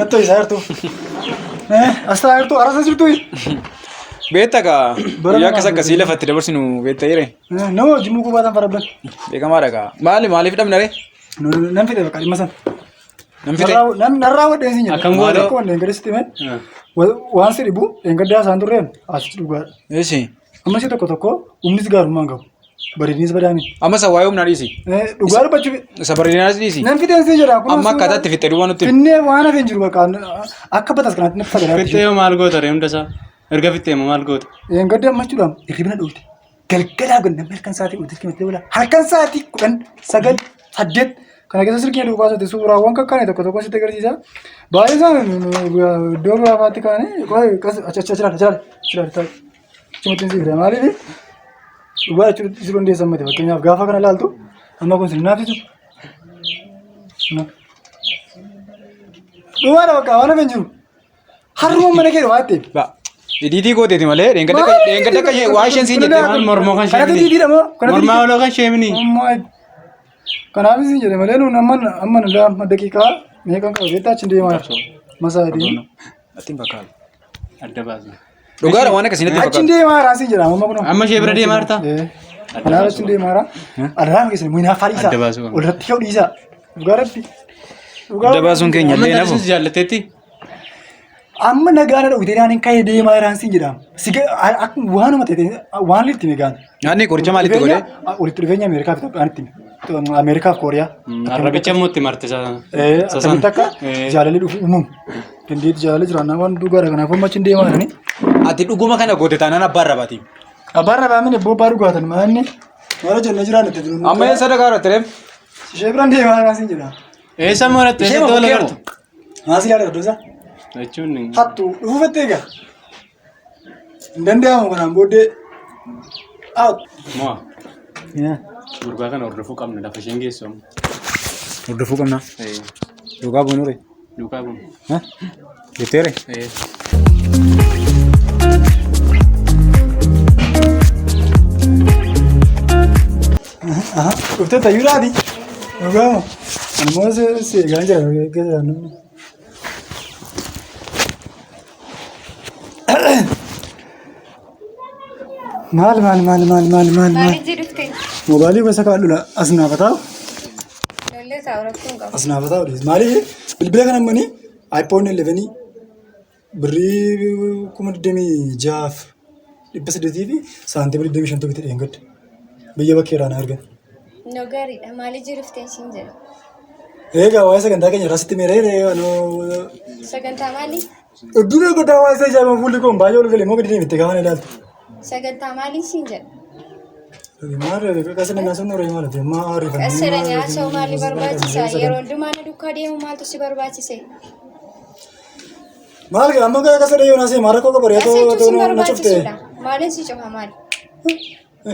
Natto isaartu. Astaartu arasa jirtu. Beektaa kaa guyyaa akkas akkasii lafatti dabarsinu beektaa jire. Nama jimmuu kubaatan farabban. Beekamaadha kaa. Maaliif dhabna ree? Nan fide bakka dhimma san. Nan fide. Narraa wadheen sin jedha. Akkam goota. Akka wandeen gadi sitti mee. Waan si dhibu eengaddaa isaan turreen asitti dhugaadha. Eessi. Amma ishee tokko humnis gaarummaan qabu. Bareedinisa badaami. Amma isa waa'ee humnaa dhiisi. Dhugaa dubbachuu. Isa bareedinaas dhiisi. Nan fideen si jedha. Amma akkaataatti fixee duwwaa nutti. Finnee waan hafeen jiru bakka akka batas kanaatti natti fagaraa. Fittee maal goota ree hundasaa? Erga fittee maal goota? Eengaddaa ammachuudhaan hirribna dhoofte. Galgalaa ganna halkan sa'aatii dhufte kimattee bula. Halkan sa'aatii 10, 9, 8 kana keessa sirkii dhufaa sote suuraawwan kakkaane tokko sitti agarsiisa. Baay'ee isaan iddoo biraafaatti kaane achi Cimatti si bira maaliif dhugaa jechuun si dandeessan miti fakkeenyaaf gaafa kana ilaaltu amma kun sin naafisu. Dhugaadha bakka waan hafeen jiru harruma mana kee waan ta'eef. Diidii gooteeti malee dheengadda akka waa isheen siin jettee Maal mormoo kan Kanatti sheemini? diidiidha moo? Mormaa oloo kan sheemini? Kanaaf isin jedhe malee nuun amma daqiiqaa meeqan qaba beektaa achi deemaa masaatiin. Attiin bakka Adda baasna. dhugaadha waan akkasii natti Achi fakkaata. deemaa raasii jedhama amma kun. Amma ishee bira deemaa jirta? Kanaaf achi deemaa ra. Adaraan keessatti muinaa faadhiisa. Adda baasuu qabna. Walirratti yoo dhiisa. Dhugaadhaatti. Adda baasuun keenya Amma illee nafu. taasisus jaallateetti? Amma nagaana dhugdee naaniin ka'ee deemaa raasii jedhama. Waanuma ta'e waan litti meeqaan. Nyaanni qoricha maalitti godhee? Walitti dhufeenya Ameerikaa fi Itoophiyaanitti. Ameerikaa fi Kooriyaa. Arrabicha immoo itti marte Akkamitti akka jaalalli dhufu uumamu. Dandeetti jaalalli jiraannaa waan dhugaadha kanaaf amma achi deemaa jiranii. Ati dhuguma kana goote taanaan abbaan rabaati. Abbaan rabaamini bobbaa dhugaatan maanni mana jennee jiraannetti jiru. Amma eessa dhagaa irratti reef? Ishee biraan deemaa raasiin jedha. Eessa moorratti? Ishee Eessa ma tola bukkeeru? gartu? Maasii yaada iddoo isaa. Jechuun Hattu dhufuufattee egaa. Hin danda'amu kanaan booddee. moo gurbaa kana hordofuu qabna lafa isheen geessu amma. Hordofuu qabna. Dhugaa buunure. Duukaa bu'u. Jetteere. Dhuftee tayyuu laati. Dhugaamu. Ammoo si eegaa jira keessa namni. Maal. Maaliif jedhufte? Mobaayilii gosa kaa'adhu as naafa taa'u. Lollee taa'u rakkoon qaba. As naafa taa'u dhiyeessu. Maaliif bilbila kana ammanii iPhone 11 birrii 26,800 fi saantiima 25 bitee dheengadda. Biyya bakkeedhaan argan. No gaariidha. Maaliif jedhufte siin jedha? Egaa waa'ee sagantaa keenya irratti meeree Sagantaa maalii? iddoo eeggataa waa'ee isaa ijaaman fuulli kun baay'ee ol galee moo gadi deemte gaafa ilaaltu. Sagantaa maalii siin jedha? Maal qasa nama sun horii maal ta'e maa ariifan. Qasseera nyaata maalii barbaachisa? Yeroo hundumaa na dukkaa deemu maaltu si barbaachise? Maal gaa amma qasa dhiyoo naasee maara koo qabaree Qasseetu si na cufte. barbaachisuudha. Maaliin si cufa maali?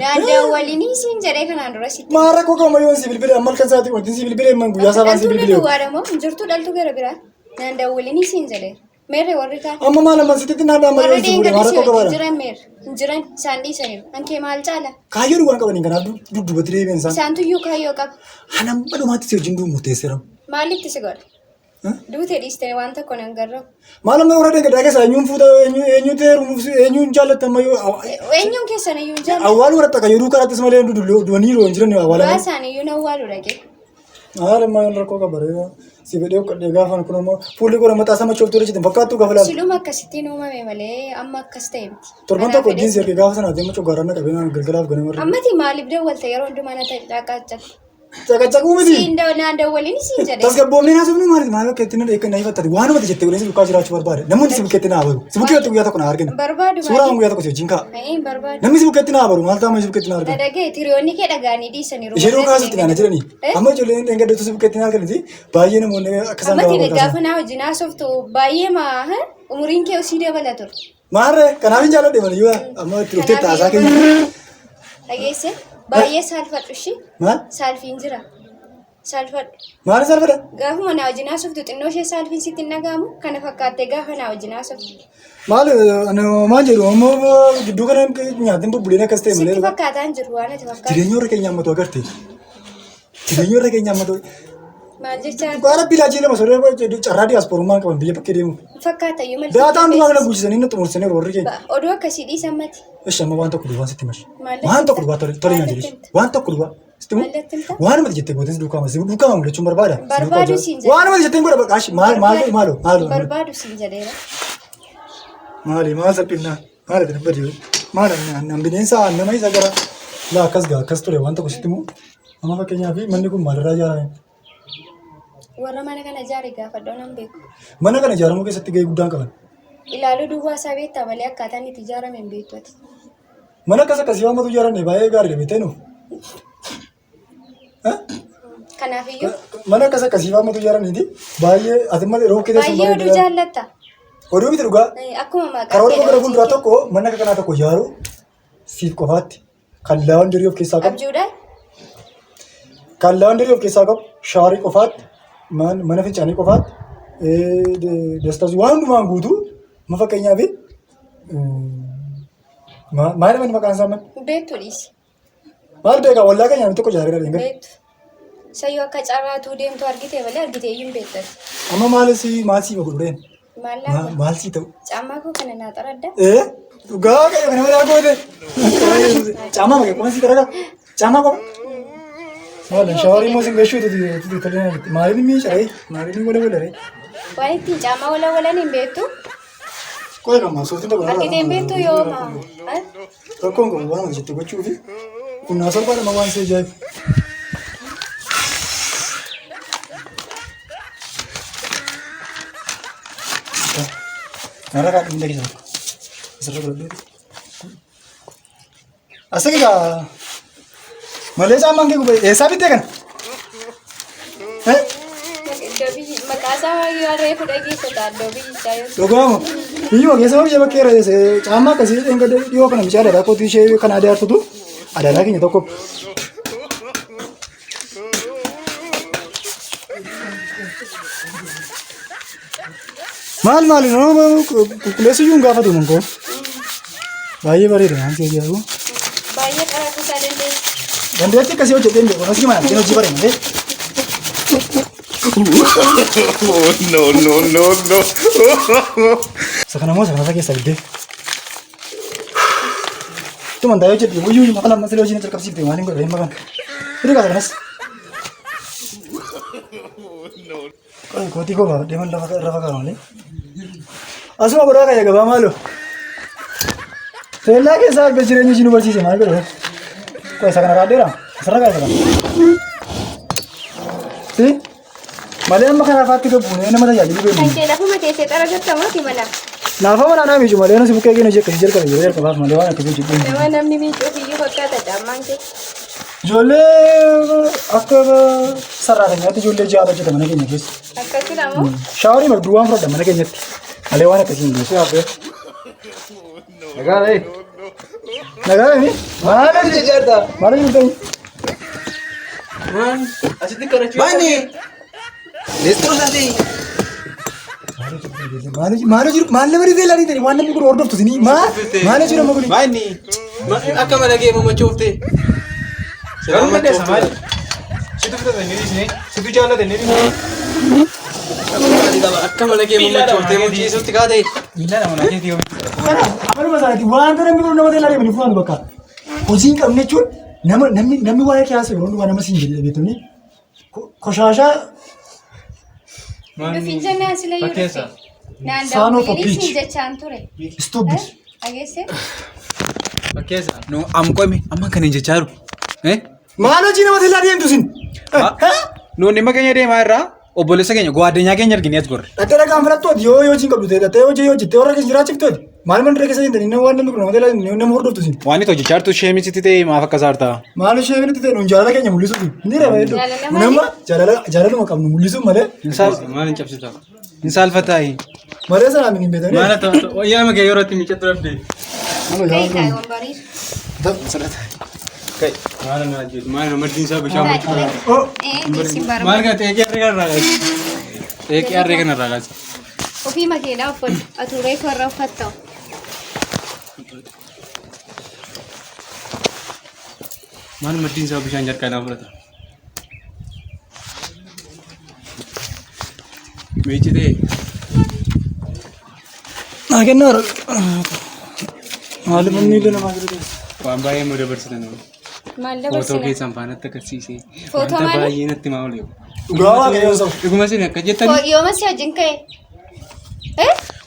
Naannoo waliin siin jedhee kanaan dura sitti. Maara koo qabamayyoon si bilbilee amma halkan sa'aatii wanti si bilbilee man guyyaa sabaan si Dhaltuu na bilbilee. duwwaadha moo jirtuu dhaltuu gara biraa? Naannoo waliin siin jedhee. Meerre warri kaan. Amma maal amma sitti naannoo amma Warri yoo si fuudhe deengadi maara si koo wajjin qabaadha. jiran meerre. Hin jiran isaan dhiisaniiru. Hankee maal caala? Kaayyoo dhugaan qabaniin kanaa dudduubatti deebiin isaan. Isaan tuyyuu kaayyoo qaba. Hanam dhumaatti si wajjin du'u murteesseera. Maalitti si godha? Duutee dhiistee waan tokko nan garroo. Maal amma warra deeggadaa keessaa eenyuun fuuta eenyuutu heerumuuf eenyuun jaallatamu Eenyuun keessan iyyuu hin jaalladhu. awwaaluu warra takka yeroo karaattis malee duwanii yeroo hin jiran awwaalame. Waa isaan iyyuu na awwaaluu dhaqee. Maal amma rakkoo qabaree si fedhee uffadhee gaafa kun immoo fuulli kun mataa sama chooftuu dhachite fakkaattu gaafa laalu. Siluma akkasittiin uumame malee amma akkas ta'e miti. Torban tokko jiinsi erga gaafa sanaa deema coggaarraa na qabee galgalaaf ganama irra. Ammati maaliif dawwalte yeroo hundumaa na caccaqaacaqu? Caqacaquu miti. Siin naan dawwaliin siin jedhee. Tasgabboomnee naasufnu maaliif maal akka itti na hifattati waanuma jettee godhee si bukkaa jiraachuu barbaade namoonni si bukkeetti na habaru si bukkeetti guyyaa tokko na argina. Barbaadu Suuraan guyyaa tokko si wajjin ka'a. barbaadu. Namni si bukkeetti na habaru maal ta'ama si bukkeetti na Na argina. dhagee tiriyoonni kee dhagaanii dhiisaniiru. Ishee dhuu kaasutti naana jiranii. Amma ijoolleen dheengaddeetu si bukkeetti na arganiti baay'ee namoonni akka isaan Ammati gaafa gaafa naa wajjin haasoftu baay'ee maa umuriin kee usii dabala ture. Maarree kanaaf hin jaalladhe malee amma itti dhuftee taasaa keenya. Dhageesse baay'ee saalfadhu ishii. Maal? Saalfiin jira. Saalfadhu. Maal salphata? Gaafuma naa wajjin haasoftu xinnoo ishee saalfiin sitti hin dhaga'amu kana fakkaattee gaafa naa wajjin haasoftu. Maal jedhu ammoo gidduu kana nyaatiin bubbuleen akkas ta'e malee. Sitti fakkaataan jiru waan ati fakkaatu. Jireenya warra keenya hammatu agarte. Jireenya warra keenya hammatu. Maal jechaa Dhugaara bilaajii lama sooree carraa diyaaspoorummaan qaban biyya bakkee deemu. fakkaata iyyuu malee. Daataan dhugaa kana guutisanii na xumursanii warri keenya. Oduu akkasii dhiisan mati. Eesh amma waan tokko dhugaa sitti mashi. Maallatti Waan tokko dhugaa tole nyaa jedhis. Waan tokko dhugaa. Sitti mu Maallatti himta? waan mati jettee gootes duukaa masi duukaa mul'achuun barbaada. Barbaadu siin jedhe. Waan mati jettee godha baqaashi maalo. Barbaadu siin jedheera. Maal salphifnaa maal adda badii maal annaan bineensa nama isa gara laa akkas ture waan tokko sitti mu amma fakkeenyaaf manni kun maalirraa ijaarame. Warra mana kana ijaare gaafadhoo nan beeku. Mana kana ijaaramuu keessatti gahee guddaan qaban. Ilaaluu duwwaa isaa beektaa malee akkaataan itti ijaarame hin beektu ati. Mana akkasii waamatu ijaaranne baay'ee gaariidha beektee nu. Kanaafiyyuu Mana akkasii waamatu ijaaranneeti baay'ee ati malee roobkee teessuun baay'ee oduu jaallatta. Oduu miti dhugaa. Akkuma maqaa Karoora gara fuulduraa tokko mana akka kanaa tokko ijaaru siif qofaatti kan laawundarii of keessaa qabu. Abjuudhaan Kan laawundarii of keessaa qabu shaarii qofaatti mana fincaanii qofaatti dastas waan hundumaan guutuu ma fakkeenyaaf maal manni maqaan isaa man beektu dhiisi. maal beekaa wallaa keenya namni tokko ijaaree dha Beektu. Sayyoo akka carraatuu deemtu argite malee argite iyyuu hin beektati. amma maal sii godhureen Maallaa maal sii ta'u caammaa koo kana naa xaradda. dhugaa qaba kana malee goote caamaa maqee qofa sii xaraga caamaa qofa maal shaawarii moo singeeshuu tuti tolee maaliin miicharee maaliin wala Waan ittiin caammaa wala hin beektu. Koi nama sooftiin tokko Argite hin beektu yoo maa. rakkoon qabu waan jettee gochuufi kun naa salphaa nama waan si ajaa'ibu. Nara kan inda kisa. Asirra godhadhu. Asirra gaa malee caamaan kee gubee eessaa bittee kana? Maqaasaa yaaree fudhee keessatti addoo biyyisaa yoo Dhugaamu. Biyyuma keessa biyya bakkee irra caamaa akkasii dhiyoo kana bishaan aadaa kootii ishee kan aadaa hartutu aadaa keenya tokko. Maal nama qulqulleessuyyuu hin gaafatu mankoo. Baay'ee bareeda waan ta'eef jedhu. baay'ee qaratu isaa dandeessu. Dandeettii akkasii hojjetee hin beeku. Asii mana ittiin hojii bareedee. No. Isa kana moo isa keessa biddee. Tuman taa'ee hojjetu wayyuu maqaa lamma siree hojii na jalqabsiifte maaliin godha hin maqaan. Firii kaasa kanas. Kootii koo deeman lafa kaa'u malee. Asuma godhaa kaya gabaa maaloo. Teellaa keessaa akka jireenya ishii nu barsiise maal godha. Koo isa kana raaddeera. Asirra kaasa kana. Si malee amma kana afaatti gabbuun nama tajaajilu beeku. Kan kee lafuma teessee xaragattamuuti mana. Naafa mana naa miicu malee nasi bukkee keenya jekkasi jalqabe yeroo jalqabaaf malee waan akkasii hojjetu. Nama namni miicuuf iyyuu fakkaata caammaan kee. Ijoollee akka sararaataniyaatti ijoollee ja'a hojjeta mana keenya keessa. Akkasuma moo? Shaaworii magduu waan fudhadha mana keenyatti. Malee waan akkasii hin beeku yaabbe. Nagaadha. Nagaadha. Maaliif jijjaarta? Maaliif hin ta'in? Asitti kadhachuu. Maani? Leesturoo isaati. Maaliif jiru? Maal nama dhibee laanii ta'e waan namni kun hordoftu sinii maaliif jiru amma kuni? Maani? Akka malagee mamachoofte. Garuu maddeessa maali? Situ fudhata inni dhiisne? Situ jaallata inni dhiisne? Akka malagee mamachoofte muciisutti kaatee. Miila nama naa keetii yoomii. Kana amaluma isaati waan namni kun nama teellaa deemanii fuudhan bakka. Hojii hin qabne jechuun namni waa'ee kiyaasa yeroo hundumaa nama siin jedhee beektuuni. Koshaashaa Dhufii jennaan sila yoo Fakkeessa. Naan Son of a daawwanii bitch. siin jechaan ture. stupid. Dhageesse? Fakkeessa. Nu amqomi amma kan hin jechaa jiru. Maal hojii nama teellaa deemtu sin? Nuun dhimma keenya deemaa irraa obboleessa keenya gwaaddanyaa keenya arginee as gorre. Dhattee dhagaan filattooti yoo hojii hin qabdu ta'e dhattee hojii hojjettee warra keessa jiraachiftooti. Maal mandira keessa jirtanii nama waan namni kun nama teellaa nama hordoftu sin. Waan itti hojjechaa jirtu ishee miti ta'e maaf akka saartaa? Maal ishee binitti ta'e nuun jaalala keenya mul'isuuti. Inni reeba hedduu. Jaalala Nama jaalaluma qabnu mul'isuun malee Maal hin cabsitaa? Hin saalfataayi. malee sanaan hin beekanii. Maal ta'u wayyaa magee yeroo itti miicatu dhabde. Ka'ii ka'ii wambariir. Maal na ajjeesu maal na martiin isaa bishaan bulchu. Oh Dhiisin Maal barbaada. gaa xeeqee harree kanarraa kaasi. Xeeqee harree kanarraa kaasi. Ofii makeedhaa uffatu. Atuuree warra uffatta'u. Maal martiin isaa bishaan jarkaanaa fudhata. Meechitee Naa kennaara. Maaliif miila namaa jiru? waan baay'ee immoo dabarsitan Maal footoo dabarsina? keessan faanatti agarsiisee Footoo wanta maali? baay'ee natti maa oolu. Dhugaa waaqayyoo isa. Dhuguma isin akka jettanii Yooma si wajjin ka'e?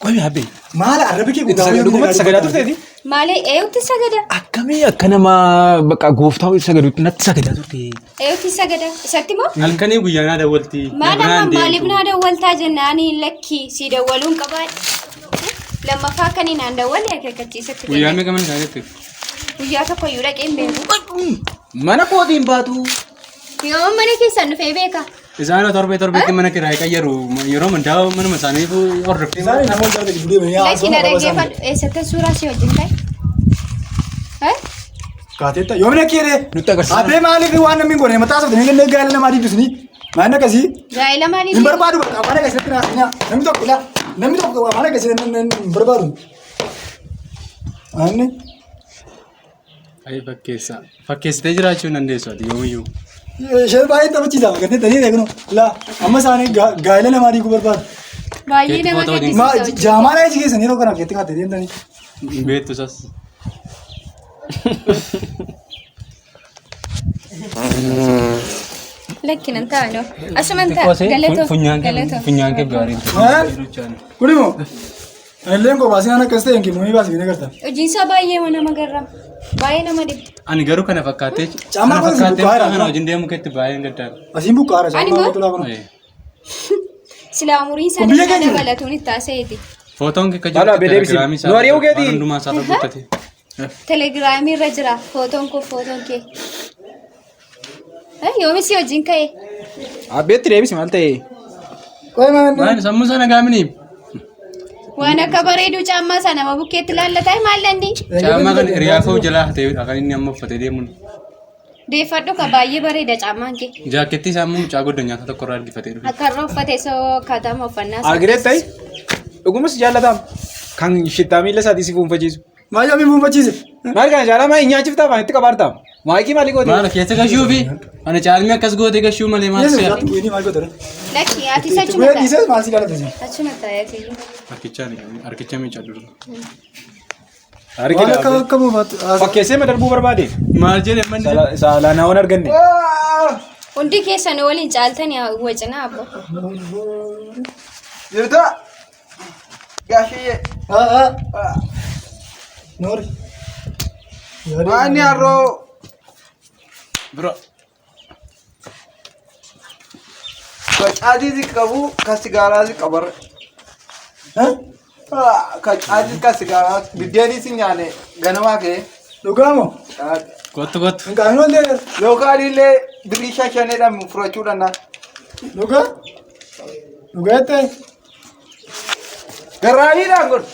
qomi habbee Maala arrabi kee dhugumatti sagadaa turteeti. Maali eeyutti sagada? Akkamii akka nama bakka gooftaa sagaduutti natti sagadaa turte. Eeyutti sagada? Isatti moo? halkanii guyyaanaa dawwaltii Maal amma maaliif naa dawwaltaa jennaanii lakki si dawwaluun qabaadha. Lammaffaa akkanii naan dawwalee akeekkachiisatti guyyaa meeqa mana isaaniitti guyyaa tokko iyyuu dhaqee hin beeku. Mana kootiin baatu. Yoo mana keessan dhufee beeka. isaan torbeetti mana kiraa qayyaru yeroo mandaa manuma isaaniif hordoftee Isaan namoota darbe jibbuu deemanii Lakki na dhaggeeffadhu eessatti suuraa si wajjin ka'e? Kaatetta yoomina keere Nutti agarsiisa. abbee maaliif waan namni goone mataa isaatti ni gannee gaala namaa dibbisni maal akkasii Gaa'ela maaliif? hin barbaadu afaan akkasitti naasnyaa namni tokko afaan akkasii hin barbaadu. Aanni ayi fakkeessitee jiraachuu hin dandeessu ati yoomiyyuu ishee baay'ee taphachiisa agartee tanii eegnu laa amma isaanii gaala namaa diiguu barbaadu. Baay'ee nama gaddisiisa. Jaamaa achi keessan yeroo kana keetti kaatee deemtanii. hin beektu sas Lakki nan taa'anoo. Asuman ta'a. Galatoo. funyaan kee gaariin Kun immoo illee kophaasii waan akkas ta'e hin kennu baasii ni agarta. Hojiinsaa baay'ee nama garraama. Baay'ee nama dhiba. ani garuu kana fakkaatee Caamaa kun buqqaadha. kana wajjin deemu keetti baay'een gaddaadha. Asiin buqqaara Ani caamaa moo? kutu laafana. Silaa umuriin Kun biyya isaa keenya. dabalatuun itti haasa'eeti. Footoon kee akka Haala abee deebisi. Nu ari'uu keetii? hundumaa isaarra guuttate. Telegiraamii irra jira. Footoon koo footoon kee. Yoomi si wajjin ka'e? Abbeetti deebisi maal ta'e? Qoy maan Waan sammuu sana gaaminiif Waan akka bareedu caammaa sana nama bukkeetti laallataa maal dandii? caammaa kan hiriyaa koo jalaa ta'edha kan inni amma uffatee deemuun. Deeffadhu ka baay'ee bareeda caammaan kee. Jaakettii isaa immoo mucaa godda nyaata tokko irraa argifatee dhufe. Akka irra uffate soo akkaataa uffannaa isaa. Argireet ta'e? Dhugumas jaallatama. Kan shittaa miila isaatii si fuunfachiisu. maal yaami buufachiise. Maal kana jaalamaa hin nyaachiftaa afaan itti qabaartaa? Maayikii maalii gootee? Maala keessa gashuu fi ani caalmi akkas gootee gashuu malee maal Yesu si'a. inni maal godhara. Lakki ati isa Itti achuma bu'ee ta'a. dhiisee maal si jaallatasi. Achuma taa'eeti. Harkicha miicaa duru. Waan akka buufaatti. Fakkeessee madarbuu barbaade? Maal jedhe manni Saalaan waan arganne. Hundi keessan waliin caaltanii wacinaa abbo. Jirta? Gaashiyye. Noori. Maanni harroo biro. kacaatiisi qabu ka sigaaraasi qabarre. Kacaatiisi ka sigaaraasi biddeenisi nyaane ganamaa ka'e. Dhugaamoo? Kottu kottu. Hin qaamni waan ta'eef. Yookaan illee birrii shaneedhaan furachuu danda'a. Dhugaa? Dhugaa ta'e. Garraamiidhaan godhu.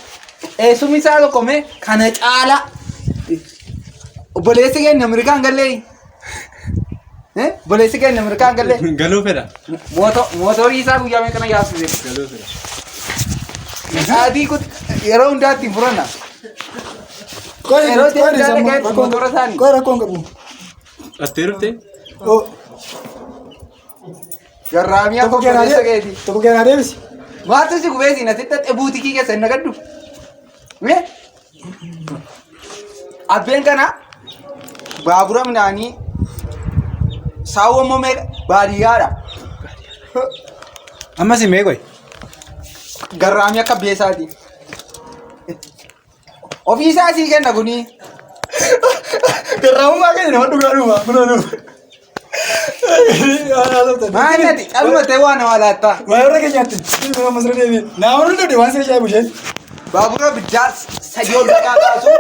Eessumni isaa tokko mee kana caala. Obboleessi keenya Ameerikaan gallee. Obboleessi keenya Ameerikaan gallee. Galuu fedha. Mootorii isaa guyyaa meeqana yaasise. Galuu fedha. Adii kun yeroo hundaatti hin furanna. Qoy rakkoon qabu. Attee dhuftee? Garraamii akka obboleessa keeti. Tokko keenyaa deebisi. Maaltu si gubeesi na sitta buutikii keessa hin nagaddu. Mee abbeen kana baabura midhaanii saawwan momee baadiyyaadha. Ammas hin meeqoy? Garraamii akka beesaati. Ofii isaa sii kenna kuni. Garraamummaa keenya nama dhugaadhuma. Maali ati calmattee waa nama laattaa. Maayirra keenyaatti. Nama masirra deebiin. Nama hundi waan sirrii ajaa'ibu isheen. Baabura biddaa sadii ol dhaqaa kaasu.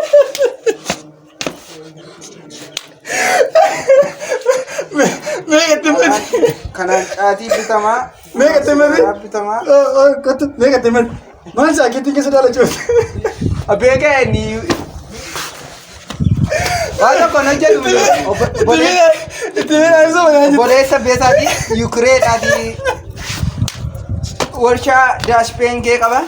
Kanaan caatii bitamaa. Meeqatti mali? Bitamaa. Meeqatti mali? Maal jaakeettii keessa daalachuuf? Abbee keenyi. Waan tokko na jedhu obboleessa beesaati Yukireedhaati warshaa daashpeengee qaba.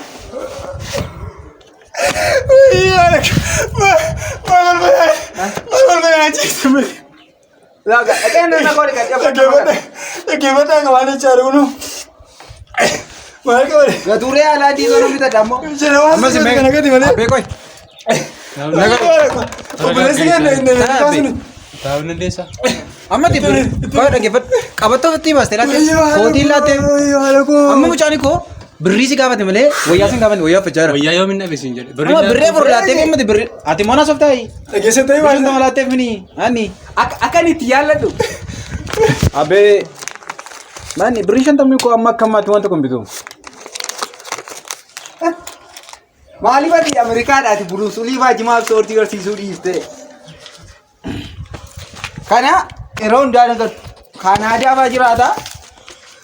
Laga dhaqeen na qoodi kan Dhaggeeffadhaa akka waan jechaa jiru Maal qabale? Gaturee alaa diimaa namni tadhamoo. Jira waan Ammas sana mee kana gadi malee. Abbee qoy. Obboleessi keenya inni kaasuni. Taa'uun dandeessaa? Amma tibbiri. Qoy dhaggeeffadhu. Qabattoo itti baastee laattee. Kootiin laattee. Amma mucaan koo birrii si gaafate malee wayyaa sin gaafate wayyaa uffachaa jira. Wayyaa yoo minna bisiin jedhe. Amma birree furu laattee fi birrii. Ati moona softaayi. Dhageessatee Birrii nama laattee fini. Ani. Akka inni itti yaalladhu. Abbee. Maani birrii shantamni koo amma akkamaatti wanta kun bitu. Maaliif ati Ameerikaadhaati Buruusulii Baajimaaf soortii barsiisuu dhiiste? Kana yeroo hundaa nagatu Kaanaadaa fa'aa jiraata.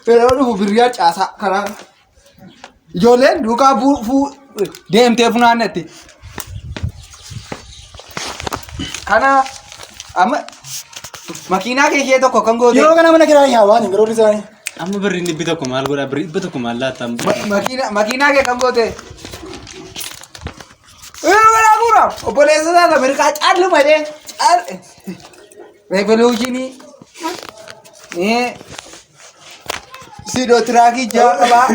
Yeroo dhufu birrii caasaa karaa. Ijoolleen duukaa deemtee funaannatti. Kana amma makiinaa kee tokko kan goote. Yeroo kana mana kiraa yaa waan yeroo isaanii. Amma birriin dhibbi tokko maal godhaa? Birrii dhibba tokko maal laattaa? Makiinaa kee kan goote. Gura obboleessa isaa Ameerikaa caallu malee revolutionii sidoo tiraakii jaa qabaa.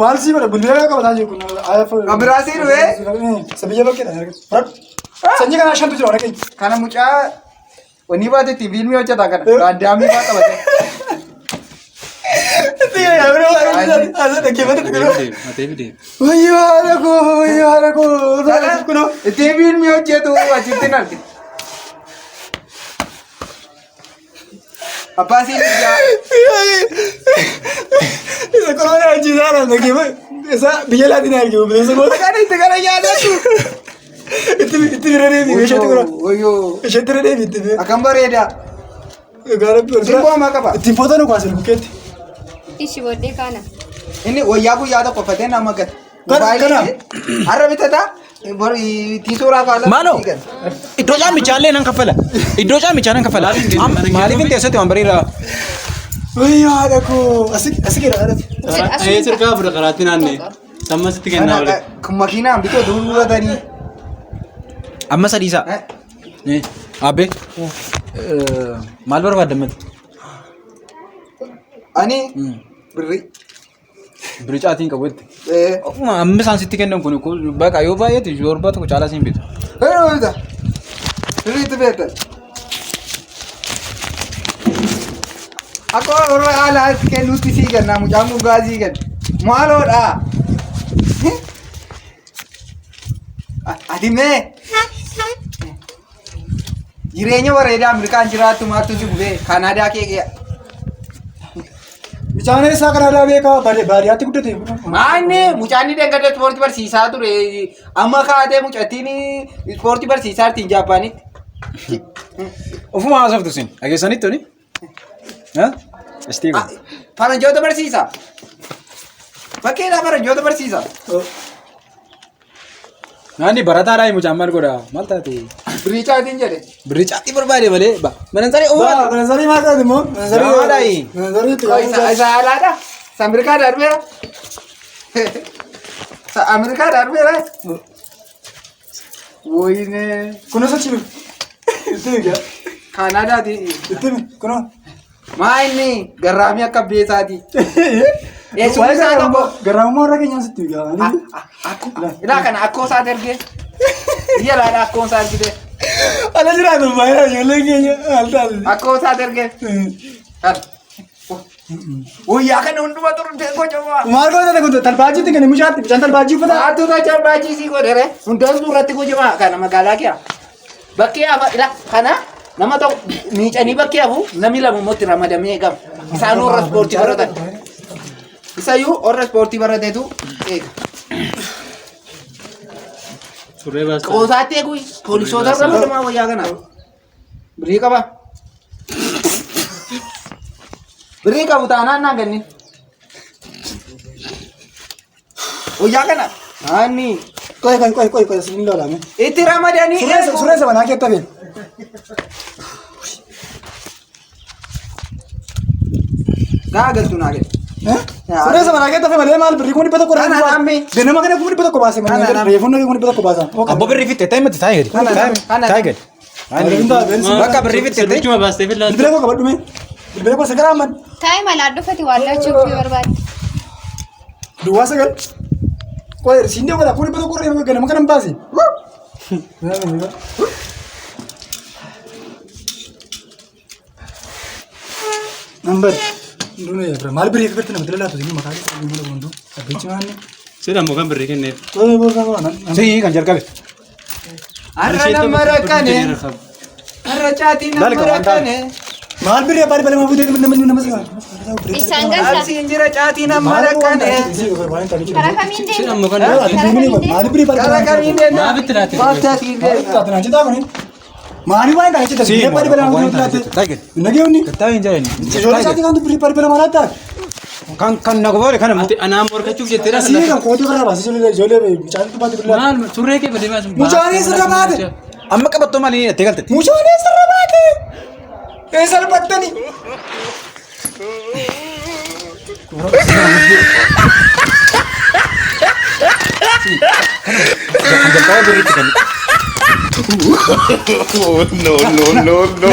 Maal sii godha bullee qabataa jiru kun. Abiraasii dhufe. Sabiyya bakkeedha. Sanyii kana shantu jira warra kana mucaa wanni baate ittiin fiilmii hojjetaa kana gaaddaamii fa'aa qabate. Ittiin fiilmii hojjetu achitti hin argine. Abbaa siin ijaa. Isa korona achiisaa dha nagee isa biyya laatiin arginu bineensa goota. Kana itti kana yaadatu. Itti bira deebi isheetti gora. Isheetti bira deebi itti bira. Akkam bareeda. Gaara bira. Simboo maa qaba? Ittiin footoo nu kaasan bukkeetti. Ishi booddee kana. Inni wayyaa guyyaa tokko uffatee nama gata. Kana. Har'a bitataa tiisuuraa kaala. Maaloo iddoo caamichaa nan kaffala. Iddoo caamichaa nan kaffala. Maaliif hin teessatti waan bareedaa? Wayyaa haadha koo asi keera haadha. Ee sirkaa fudha karaatti naannee. Samma sitti kennaa wale. Makiinaan bitoo duruuratanii. Amma sadiisaa. Abbee. Maal barbaadamatti? Ani birrii. Birrii caatiin qabutti. Amma isaan sitti kennan kun baqa yoo baay'ate yoorba tokko caalaa siin bitu. Heerota. Birriitti beektan. Akka warra haala kennuutti sii kenna mucaan kun gaazii kenna. Maaloodha. Ati mee jireenya bareedaa Ameerikaan jiraattu maattu si bulee Kaanaadaa kee Bishaan isaa Kanaadaa beekaa baadiyyaatti guddate. Maanni mucaan dhangadee ispoortii barsiisaa ture. Amma kaatee mucattiin ispoortii barsiisaa jirtiin Jaappaanitti. Ofuma haasoftu sin dhageessanitti tuni? Istiiva. Faranjoota barsiisaa. Bakkeedhaa faranjoota barsiisaa. Naanni barataadhaa mucaan maal godhaa? Maal taate? Birrii caatiin jedhe. Birrii caatii barbaade malee manansarii Baa manansarii maal taate immoo? Manansarii Manansarii itti Isa haalaadha. Isa Ameerikaa darbeera. Isa Ameerikaa darbeera. Woyine. kunuunsa chiru. Itti miidhaa. Kaanaadaati. Itti kunuun. Maa inni garraamii akka beesaati. Eessuun isaa tokko. Garaamummaa irra keenyaan sitti miidhaa. Ilaa kana akkoo isaa ergee. Biyya laadhaa akkoo isaa ergite. Ala jiraatu baay'ee ijoolleen keenya haal taate. Akkoo isaa ergee. Wayyaa kana hunduma turte gochamaa. Maal gootee kun talbaajiitti kan mucaatti bishaan talbaajii uffata. Haatuudha talbaajii sii godhere. Hundaan suuratti gochamaa kana magaalaa kee. Bakkee hafa ila kana nama tokko miicanii bakkee hafu namni lama immoo itti ramadamee eegama. Isaan warra ispoortii baratan. Isayyuu warra ispoortii barateetu eega. Surree baastaa. Qoosaatti eegu poolisoota ramadamaa wayyaa kana. Birrii qaba. Birrii qabu taanaan naa ganni. Wayyaa kana. Naanni. Qoy siin lolame. Itti ramadanii. Suree sabanaa keetta been. Gaa galtu naa galtu. Suree sabanaa keetta fee malee maal birrii kun dhibba tokko Kana namni. Ganama kana kun dhibba tokko baase malee Kana namni. reefuun kun dhibba tokko baasan. Abbo birrii fitte ta'e miti taa'e gadi. Taa'e gadi. Bakka Bakka birrii fitte ta'e. Sirrichuma baastee fi laata. Bidira koo qabadhume. Bilbila gosa garaaman. Taa'ee malaa dhufati waallachuu fi barbaadde. Duwwaa sagal. Qoy siin deemaa fuula bata qorree ganama kanan baase. Nambar. Dulu ya, bro. Mal beri kertas nama terlalu tuh ini makanya saya mau bantu. Tapi cuman nih. Sudah mau kan berikan nih. Boleh boleh kan. Sih kan jarka. Arra nama rakane. Arra cati nama rakane. Mal beri apa balik mau buat nama sih. Isaan gansa. Arsi injira cati nama rakane. Karaa kamiin deemu? Sudah mau kan. Mal beri apa? Kala kami dena. Nah, betul hati. Bakta kinde. Kita nanti tahu nih. Mari main kan kita sih. Apa balik mau buat nanti? Tahu. Nagi uni. Tahu yang jalan. Jodoh saat kan tuh beri balik mana tak? Kan nak boleh kan? Ati anam orang kecil je teras. Sini kan kau tuh kerana masih jodoh bicara tuh balik balik. Mal surai ke bade mas. Mucani serabat. Amma kabat tu mali tegal tadi. Mucani serabat. Kaisar patani. Jangan tahu beri kan. Oh, no, no, no, no.